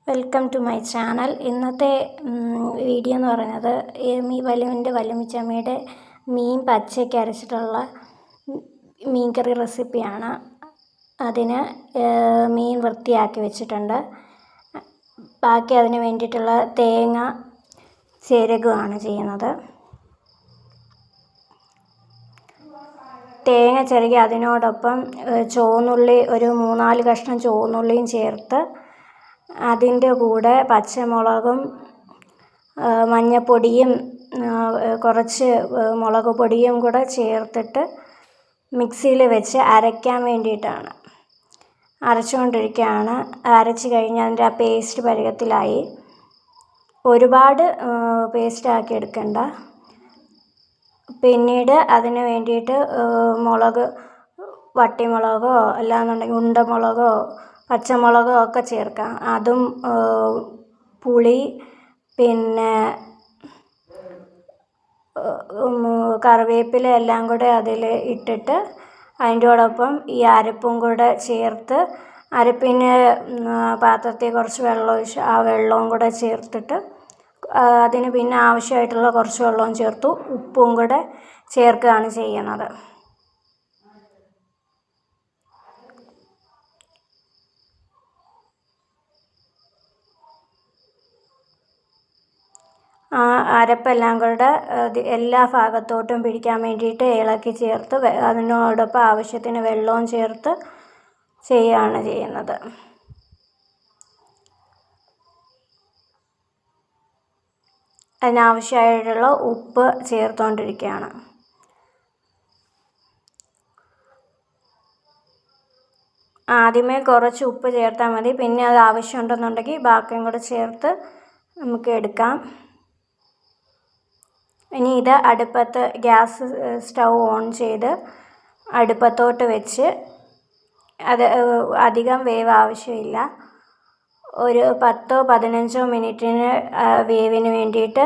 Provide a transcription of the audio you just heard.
Welcome to my channel. ഇന്നത്തെ video എന്ന് പറയുന്നത് വല്യമ്മച്ചമ്മയുടെ മീൻ പച്ചയ്ക്ക് അരച്ചിട്ടുള്ള മീൻ കറി റെസിപ്പിയാണ്. അതിന് മീൻ വൃത്തിയാക്കി വെച്ചിട്ടുണ്ട്. ബാക്കി അതിന് വേണ്ടിയിട്ടുള്ള തേങ്ങ ചിരകുകയാണ് ചെയ്യുന്നത്. തേങ്ങ ചിരകി അതിനോടൊപ്പം ചുവന്നുള്ളി ഒരു 3-4 കഷ്ണം ചുവന്നുള്ളിയും ചേർത്ത് അതിൻ്റെ കൂടെ പച്ചമുളകും മഞ്ഞൾപ്പൊടിയും കുറച്ച് മുളക് പൊടിയും കൂടെ ചേർത്തിട്ട് മിക്സിയിൽ വെച്ച് അരയ്ക്കാൻ വേണ്ടിയിട്ടാണ് അരച്ചുകൊണ്ടിരിക്കുകയാണ്. അരച്ച് കഴിഞ്ഞ് അതിൻ്റെ ആ പേസ്റ്റ് പരുവത്തിലായി. ഒരുപാട് പേസ്റ്റാക്കി എടുക്കണ്ട. പിന്നീട് അതിന് വേണ്ടിയിട്ട് വട്ടിമുളകോ അല്ലാന്നുണ്ടെങ്കിൽ ഉണ്ടമുളകോ പച്ചമുളകോ ഒക്കെ ചേർക്കാം. അതും പുളി പിന്നെ കറിവേപ്പില എല്ലാം കൂടെ അതിൽ ഇട്ടിട്ട് അതിൻ്റെയോടൊപ്പം ഈ അരപ്പും കൂടെ ചേർത്ത് അരപ്പിന് പാത്രത്തിൽ കുറച്ച് വെള്ളം ഒഴിച്ച് ആ വെള്ളവും കൂടെ ചേർത്തിട്ട് അതിന് പിന്നെ ആവശ്യമായിട്ടുള്ള കുറച്ച് വെള്ളവും ചേർത്തു ഉപ്പും കൂടെ ചേർക്കുകയാണ് ചെയ്യുന്നത്. ആ അരപ്പെല്ലാം കൂടെ എല്ലാ ഭാഗത്തോട്ടും പിടിക്കാൻ വേണ്ടിയിട്ട് ഇളക്കി ചേർത്ത് അതിനോടൊപ്പം ആവശ്യത്തിന് വെള്ളവും ചേർത്ത് ചെയ്യുകയാണ് ചെയ്യുന്നത്. അതിനാവശ്യമായിട്ടുള്ള ഉപ്പ് ചേർത്തുകൊണ്ടിരിക്കുകയാണ്. ആദ്യമേ കുറച്ച് ഉപ്പ് ചേർത്താൽ മതി. പിന്നെ അത് ആവശ്യമുണ്ടെന്നുണ്ടെങ്കിൽ ബാക്കിയും കൂടെ ചേർത്ത് നമുക്ക് എടുക്കാം. ഇനി ഇത് അടുപ്പത്ത് ഗ്യാസ് സ്റ്റൗ ഓൺ ചെയ്ത് അടുപ്പത്തോട്ട് വെച്ച് അത് അധികം വേവ് ആവശ്യമില്ല. ഒരു 10-15 മിനിറ്റിന് വേവിന് വേണ്ടിയിട്ട്